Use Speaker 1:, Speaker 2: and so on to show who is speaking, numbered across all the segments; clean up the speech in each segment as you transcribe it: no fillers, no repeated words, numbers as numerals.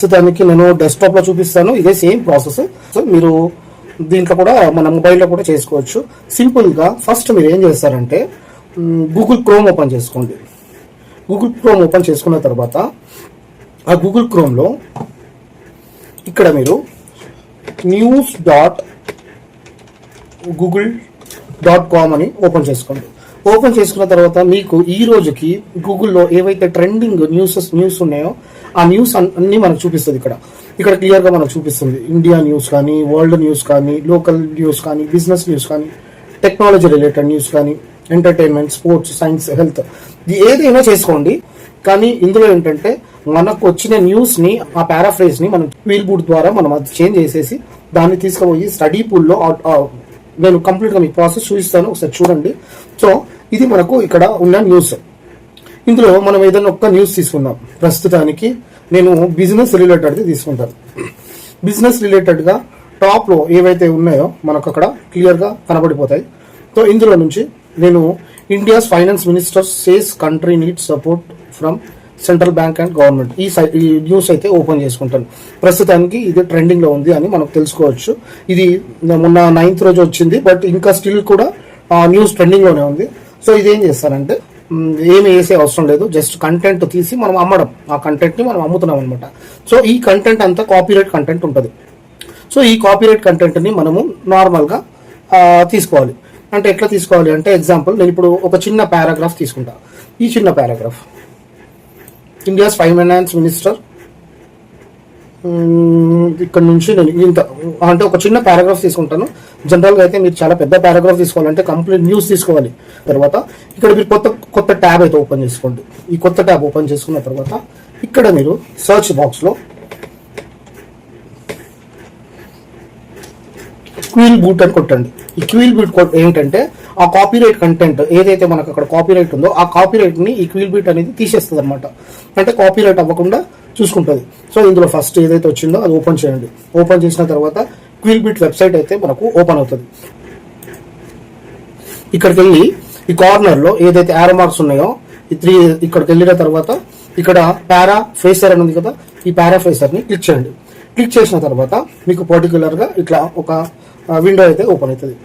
Speaker 1: ప్రస్తుతానికి నేను డెస్క్టాప్ లో చూపిస్తాను. ఇదే సేమ్ ప్రాసెస్. సో మీరు దీంట్లో కూడా మన మొబైల్లో కూడా చేసుకోవచ్చు. సింపుల్ గా ఫస్ట్ మీరు ఏం చేస్తారంటే గూగుల్ క్రోమ్ ఓపెన్ చేసుకోండి. గూగుల్ క్రోమ్ ఓపెన్ చేసుకున్న తర్వాత ఆ గూగుల్ క్రోమ్ లో ఇక్కడ మీరు news.google.com అని ఓపెన్ చేసుకోండి. ఓపెన్ చేసుకున్న తర్వాత మీకు ఈ రోజుకి గూగుల్లో ఏవైతే ట్రెండింగ్ న్యూస్ ఉన్నాయో ఆ న్యూస్ అన్ని మనకు చూపిస్తుంది. ఇక్కడ క్లియర్ గా మనకు చూపిస్తుంది. ఇండియా న్యూస్ కానీ, వరల్డ్ న్యూస్ కానీ, లోకల్ న్యూస్ కానీ, బిజినెస్ న్యూస్ కానీ, టెక్నాలజీ రిలేటెడ్ న్యూస్ కానీ, ఎంటర్టైన్మెంట్, స్పోర్ట్స్, సైన్స్, హెల్త్, ఏదైనా చేసుకోండి. కానీ ఇందులో ఏంటంటే మనకు వచ్చిన న్యూస్ ని, ఆ పారాఫ్రేజ్ ని మనం వీల్ బూట్ ద్వారా మనం అది చేంజ్ చేసేసి దాన్ని తీసుకుపోయి స్టడీ పూల్లో నేను కంప్లీట్ గా మీకు ప్రాసెస్ చూపిస్తాను, ఒకసారి చూడండి. సో ఇది మనకు ఇక్కడ ఉన్న న్యూస్. ఇందులో మనం ఏదైనా ఒక్క న్యూస్ తీసుకుందాం. ప్రస్తుతానికి నేను బిజినెస్ రిలేటెడ్ది తీసుకుంటాను. బిజినెస్ రిలేటెడ్ గా టాప్ లో ఏవైతే ఉన్నాయో మనకు అక్కడ క్లియర్ గా కనబడిపోతాయి. సో ఇందులో నుంచి నేను India's finance minister says country needs support from central bank and government ఈ న్యూస్ అయితే ఓపెన్ చేసుకుంటాను. ప్రస్తుతానికి ఇది ట్రెండింగ్ లో ఉంది అని మనకు తెలుసుకోవచ్చు. ఇది మొన్న 9th రోజు వచ్చింది, బట్ ఇంకా స్టిల్ కూడా న్యూస్ ట్రెండింగ్ లోనే ఉంది. సో ఇది ఏం చేస్తారంటే ఏమి వేసే అవసరం లేదు, జస్ట్ కంటెంట్ తీసి మనం అమ్మడం, ఆ కంటెంట్ ని మనం అమ్ముతున్నాం అనమాట. సో ఈ కంటెంట్ అంతా కాపీరైట్ కంటెంట్ ఉంటుంది. సో ఈ కాపీరైట్ కంటెంట్ ని మనము నార్మల్ గా తీసుకోవాలి. అంటే ఎట్లా తీసుకోవాలి అంటే, ఎగ్జాంపుల్ నేను ఇప్పుడు ఒక చిన్న పారాగ్రాఫ్ తీసుకుంటా. ఈ చిన్న పారాగ్రాఫ్ ఇండియాస్ ఫైనాన్స్ మినిస్టర్, ఇక్కడ నుంచి నేను ఇంత అంటే ఒక చిన్న పారాగ్రాఫ్ తీసుకుంటాను. జనరల్ గా అయితే మీరు చాలా పెద్ద పారాగ్రాఫ్ తీసుకోవాలంటే కంప్లీట్ న్యూస్ తీసుకోవాలి. తర్వాత ఇక్కడ మీరు కొత్త ట్యాబ్ అయితే ఓపెన్ చేసుకోండి. ఈ కొత్త ట్యాబ్ ఓపెన్ చేసుకున్న తర్వాత ఇక్కడ మీరు సర్చ్ బాక్స్ లో క్వీల్ బూట్ అని కొట్టండి. ఈ క్వీల్ బూట్ ఏంటంటే ఆ కాపీరైట్ కంటెంట్ ఏదైతే మనకు అక్కడ కాపీరైట్ ఉందో ఆ కాపీరైట్ ని ఈ క్వీల్ బూట్ అనేది తీసేస్తుంది అనమాట. అంటే కాపీరైట్ అవ్వకుండా చూసుకుంటుంది. సో ఇందులో ఫస్ట్ ఏదైతే వచ్చిందో అది ఓపెన్ చేయండి. ఓపెన్ చేసిన తర్వాత క్వీల్ బూట్ వెబ్సైట్ అయితే మనకు ఓపెన్ అవుతుంది. ఇక్కడికి వెళ్ళి ఈ కార్నర్ లో ఏదైతే యారో మార్క్స్ ఉన్నాయో ఈ 3 ఇక్కడికి వెళ్ళిన తర్వాత ఇక్కడ పారాఫ్రేజర్ అని ఉంది కదా, ఈ పారాఫ్రేజర్ ని క్లిక్ చేయండి. క్లిక్ చేసిన తర్వాత మీకు పర్టికులర్ గా ఇట్లా ఒక విండో అయితే ఓపెన్ అవుతుంది.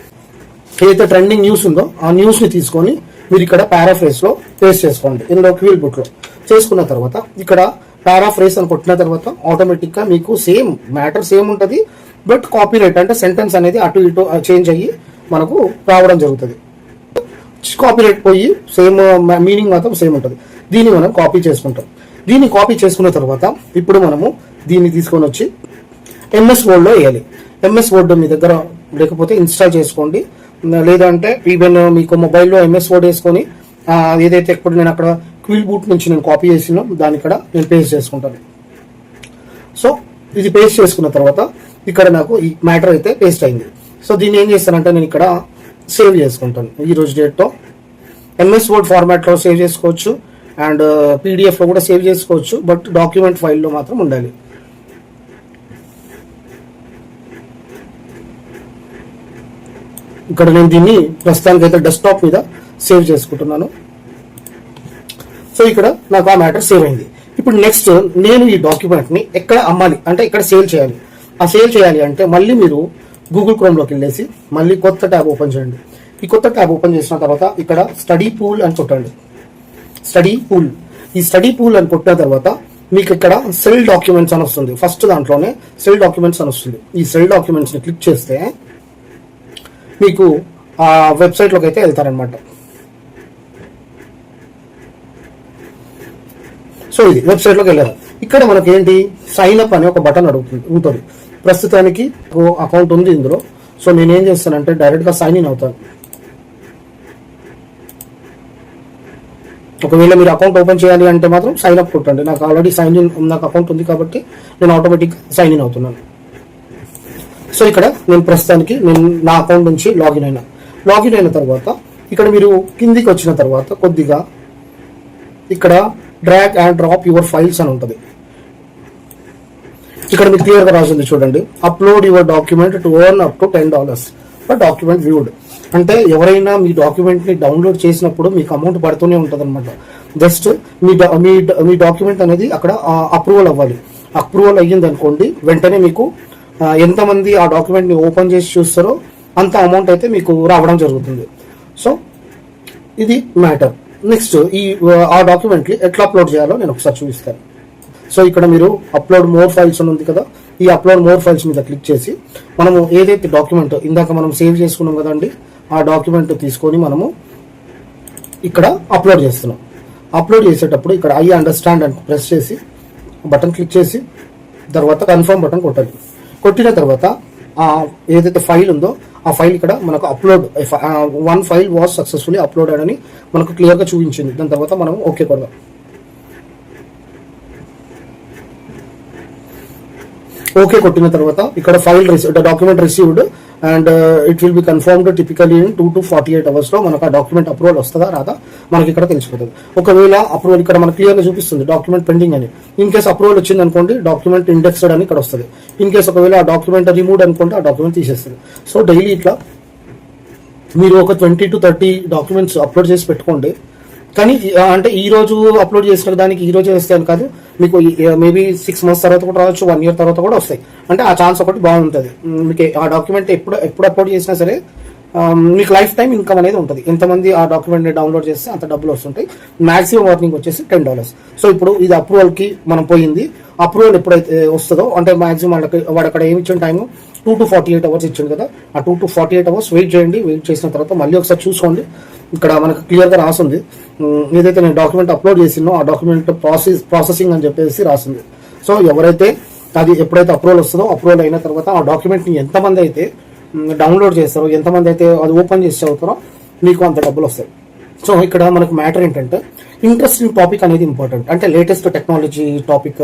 Speaker 1: ఏదైతే ట్రెండింగ్ న్యూస్ ఉందో ఆ న్యూస్ ని తీసుకొని మీరు ఇక్కడ పారాఫ్రేజ్ లో పేస్ట్ చేసుకోండి. ఇందులో క్వీల్ బుక్ లో చేసుకున్న తర్వాత ఇక్కడ పారాఫ్రేజ్ అని కొట్టిన తర్వాత ఆటోమేటిక్ గా మీకు సేమ్ మ్యాటర్ సేమ్ ఉంటుంది, బట్ కాపీరైట్ అంటే సెంటెన్స్ అనేది అటు ఇటు చేంజ్ అయ్యి మనకు రావడం జరుగుతుంది. కాపీరైట్ పోయి సేమ్ మీనింగ్ మాత్రం సేమ్ ఉంటుంది. దీన్ని మనం కాపీ చేసుకుంటాం. దీన్ని కాపీ చేసుకున్న తర్వాత ఇప్పుడు మనము దీన్ని తీసుకొని వచ్చి MS Word లో వేయాలి. MS Word మీ దగ్గర లేకపోతే ఇన్స్టాల్ చేసుకోండి, లేదంటే ఈవెన్ మీకు మొబైల్లో MS Word వేసుకొని ఏదైతే ఇప్పుడు నేను అక్కడ క్వీల్ బూట్ నుంచి నేను కాపీ చేసినో దాన్ని ఇక్కడ నేను పేస్ట్ చేసుకుంటాను. సో ఇది పేస్ట్ చేసుకున్న తర్వాత ఇక్కడ నాకు ఈ మ్యాటర్ అయితే పేస్ట్ అయింది. సో దీన్ని ఏం చేస్తానంటే నేను ఇక్కడ సేవ్ చేసుకుంటాను. ఈ రోజు డేట్తో MS Word ఫార్మాట్లో సేవ్ చేసుకోవచ్చు అండ్ PDF లో కూడా సేవ్ చేసుకోవచ్చు, బట్ డాక్యుమెంట్ ఫైల్లో మాత్రం ఉండాలి. ఇక్కడ నేను దీన్ని ప్రస్తుతానికి అయితే డెస్క్టాప్ మీద సేవ్ చేసుకుంటున్నాను. సో ఇక్కడ నాకు ఆ మ్యాటర్ సేవ్ అయింది. ఇప్పుడు నెక్స్ట్ నేను ఈ డాక్యుమెంట్ ని ఎక్కడ అమ్మాలి అంటే ఇక్కడ సేల్ చేయాలి. ఆ సేల్ చేయాలి అంటే మళ్ళీ మీరు గూగుల్ క్రోమ్ లోకి వెళ్ళేసి మళ్ళీ కొత్త ట్యాబ్ ఓపెన్ చేయండి. ఈ కొత్త ట్యాబ్ ఓపెన్ చేసిన తర్వాత ఇక్కడ స్టడీ పూల్ అని కొట్టండి. స్టడీ పూల్, ఈ స్టడీ పూల్ అని కొట్టిన తర్వాత మీకు ఇక్కడ సెల్ డాక్యుమెంట్స్ అని వస్తుంది. ఫస్ట్ దాంట్లోనే సెల్ డాక్యుమెంట్స్ అని వస్తుంది. ఈ సెల్ డాక్యుమెంట్స్ ని క్లిక్ చేస్తే మీకు ఆ వెబ్సైట్ లోకి అయితే వెళ్తారనమాట. సో ఇది వెబ్సైట్ లోకి వెళ్ళారు. ఇక్కడ మనకి ఏంటి సైన్ అప్ అనే ఒక బటన్ ఉంటుంది. ప్రస్తుతానికి అకౌంట్ ఉంది ఇందులో. సో నేనేం చేస్తానంటే డైరెక్ట్ గా సైన్ ఇన్ అవుతాను. ఒకవేళ మీరు అకౌంట్ ఓపెన్ చేయాలి అంటే మాత్రం సైన్ అప్ కొట్టండి. నాకు ఆల్రెడీ సైన్ ఇన్ నాకు అకౌంట్ ఉంది కాబట్టి నేను ఆటోమేటిక్ సైన్ ఇన్ అవుతున్నాను. సో ఇక్కడ నేను ప్రస్తుతానికి నా అకౌంట్ నుంచి లాగిన్ అయిన తర్వాత ఇక్కడ మీరు కిందికి వచ్చిన తర్వాత కొద్దిగా ఇక్కడ drag and drop your files అని ఉంటుంది. ఇక్కడ మీకు క్లియర్ గా రాసింది చూడండి, upload your document to earn up to $10 for document viewed. అంటే ఎవరైనా మీ డాక్యుమెంట్ ని డౌన్లోడ్ చేసినప్పుడు మీకు అమౌంట్ పడుతూనే ఉంటుంది అనమాట. జస్ట్ మీ డాక్యుమెంట్ అనేది అక్కడ అప్రూవల్ అవ్వాలి. అప్రూవల్ అయ్యింది అనుకోండి, వెంటనే మీకు ఎంతమంది ఆ డాక్యుమెంట్ని ఓపెన్ చేసి చూస్తారో అంత అమౌంట్ అయితే మీకు రావడం జరుగుతుంది. సో ఇది మ్యాటర్. నెక్స్ట్ ఆ డాక్యుమెంట్ని ఎట్లా అప్లోడ్ చేయాలో నేను ఒకసారి చూపిస్తాను. సో ఇక్కడ మీరు అప్లోడ్ మోర్ ఫైల్స్ అని ఉంది కదా, ఈ అప్లోడ్ మోర్ ఫైల్స్ మీద క్లిక్ చేసి మనము ఏదైతే డాక్యుమెంట్ ఇందాక మనం సేవ్ చేసుకున్నాం కదండి, ఆ డాక్యుమెంట్ తీసుకొని మనము ఇక్కడ అప్లోడ్ చేస్తున్నాం. అప్లోడ్ చేసేటప్పుడు ఇక్కడ ఐ అండర్స్టాండ్ అని ప్రెస్ చేసి బటన్ క్లిక్ చేసి తర్వాత కన్ఫర్మ్ బటన్ కొట్టాలి. కొట్టిన తర్వాత ఏదైతే ఫైల్ ఉందో ఆ ఫైల్ ఇక్కడ మనకు upload 1 file was successfully uploaded అని మనకు క్లియర్గా చూపించింది. దాని తర్వాత మనం ఓకే కొడదాం. ఓకే కొట్టిన తర్వాత ఇక్కడ file document received and it will be confirmed typically in 2 to 48 hours లో మనకు ఆ డాక్యుమెంట్ అప్రూవల్ వస్తుందా రాదా మనకి ఇక్కడ తెలిసిపోతుంది. ఒకవేళ అప్రూవల్ ఇక్కడ మనకు క్లియర్గా చూపిస్తుంది డాక్యుమెంట్ పెండింగ్ అని. ఇన్ కేసు అప్రూవల్ వచ్చింది అనుకోండి, డాక్యుమెంట్ ఇండెక్స్డ్ అని ఇక్కడ వస్తుంది. ఇన్ కేసు ఒకవేళ ఆ డాక్యుమెంట్ రిమూవ్ అనుకుంటే ఆ డాక్యుమెంట్ తీసేస్తుంది. సో డైలీ ఇట్లా మీరు ఒక 20 to 30 డాక్యుమెంట్స్ అప్లోడ్ చేసి పెట్టుకోండి. కానీ అంటే ఈ రోజు అప్లోడ్ చేసిన దానికి ఈ రోజు వస్తాయని కాదు, మీకు మేబీ 6 months తర్వాత కూడా రావచ్చు, 1 year తర్వాత కూడా వస్తాయి. అంటే ఆ ఛాన్స్ ఒకటి బాగుంటుంది మీకు. ఆ డాక్యుమెంట్ ఎప్పుడు అప్లోడ్ చేసినా సరే మీకు లైఫ్ టైం ఇన్కమ్ అనేది ఉంటుంది. ఎంతమంది ఆ డాక్యుమెంట్ని డౌన్లోడ్ చేస్తే అంత డబ్బులు వస్తుంటాయి. మాక్సిమం వర్నింగ్ వచ్చేసి $10. సో ఇప్పుడు ఇది అప్రూవల్కి మనం పోయింది. అప్రూవల్ ఎప్పుడైతే వస్తుందో అంటే మాక్సిమం వాడు అక్కడ ఏమి ఇచ్చిన టైము 2 to 48 hours ఇచ్చింది కదా, ఆ 2 to 48 hours వెయిట్ చేయండి. వెయిట్ చేసిన తర్వాత మళ్ళీ ఒకసారి చూసుకోండి. ఇక్కడ మనకు క్లియర్గా రాసింది ఏదైతే నేను డాక్యుమెంట్ అప్లోడ్ చేసినో ఆ డాక్యుమెంట్ ప్రాసెసింగ్ అని చెప్పేసి రాసింది. సో ఎవరైతే అది ఎప్పుడైతే అప్రూవల్ వస్తుందో అప్రూవల్ అయిన తర్వాత ఆ డాక్యుమెంట్ని ఎంతమంది అయితే డౌన్లోడ్ చేస్తారో, ఎంతమంది అయితే అది ఓపెన్ చేసి చదువుతారో మీకు అంత డబ్బులు వస్తాయి. సో ఇక్కడ మనకు మ్యాటర్ ఏంటంటే ఇంట్రెస్టింగ్ టాపిక్ అనేది ఇంపార్టెంట్. అంటే latest technology topic,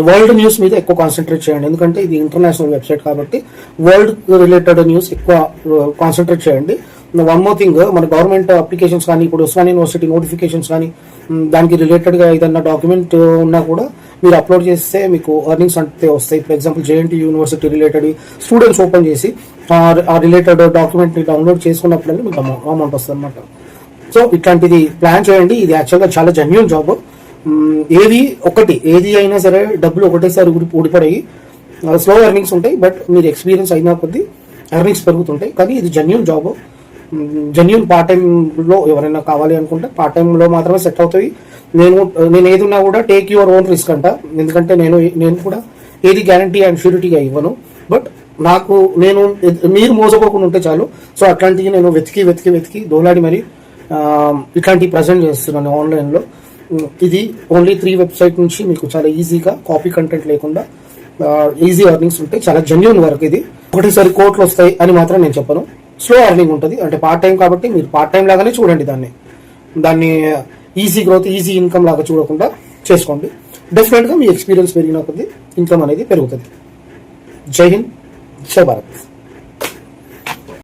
Speaker 1: world news మీద ఎక్కువ కాన్సన్ట్రేట్ చేయండి. ఎందుకంటే ఇది ఇంటర్నేషనల్ వెబ్సైట్ కాబట్టి వరల్డ్ రిలేటెడ్ న్యూస్ ఎక్కువ కాన్సన్ట్రేట్ చేయండి. వన్ మోర్ థింగ్, మన గవర్నమెంట్ అప్లికేషన్స్ కానీ ఇప్పుడు ఉస్మానియా యూనివర్సిటీ నోటిఫికేషన్స్ కానీ దానికి రిలేటెడ్గా ఏదన్నా డాక్యుమెంట్ ఉన్నా కూడా మీరు అప్లోడ్ చేస్తే మీకు ఎర్నింగ్స్ అంటే వస్తాయి. For example JNT university related students open చేసి ఆ రిలేటెడ్ డాక్యుమెంట్ని డౌన్లోడ్ చేసుకున్నప్పుడల్లా మీకు అమౌంట్ వస్తుంది అనమాట. సో ఇట్లాంటిది ప్లాన్ చేయండి. ఇది యాక్చువల్గా చాలా జెన్యూన్ జాబ్. ఏది అయినా సరే డబ్బులు ఒకటేసారి ఊడిపడాయి. స్లో ఎర్నింగ్స్ ఉంటాయి, బట్ మీరు ఎక్స్పీరియన్స్ అయినా కొద్దీ ఎర్నింగ్స్ పెరుగుతుంటాయి. కానీ ఇది జెన్యూన్ జాబ్. జెన్యూన్ పార్ట్ టైంలో ఎవరైనా కావాలి అనుకుంటే పార్ట్ టైంలో మాత్రమే సెట్ అవుతాయి. నేను ఏది ఉన్నా కూడా టేక్ యువర్ ఓన్ రిస్క్ అంట. ఎందుకంటే నేను కూడా ఏది గ్యారంటీ అండ్ ష్యూరిటీగా ఇవ్వను. బట్ మీరు మోసపోకుండా ఉంటే చాలు. సో అట్లాంటివి నేను వెతికి దోలాడి మరి ఇట్లాంటివి ప్రజెంట్ చేస్తున్నాను ఆన్లైన్లో. ఇది ఓన్లీ 3 వెబ్సైట్ నుంచి మీకు చాలా ఈజీగా కాపీ కంటెంట్ లేకుండా ఈజీ ఎర్నింగ్స్ ఉంటాయి. చాలా జెన్యూన్ వర్క్ ఇది. ఒకటేసారి కోట్లు వస్తాయి అని మాత్రం నేను చెప్పను. స్లో ఎర్నింగ్ ఉంటుంది. అంటే పార్ట్ టైం కాబట్టి మీరు పార్ట్ టైం లాగానే చూడండి. దాన్ని ఈజీ గ్రోత్, ఈజీ ఇన్కమ్ లాగా చూడకుండా చేసుకోండి. డెఫినెట్గా మీ ఎక్స్పీరియన్స్ పెరిగిన కొద్దీ ఇన్కమ్ అనేది పెరుగుతుంది. జై హింద్, జై భారత్.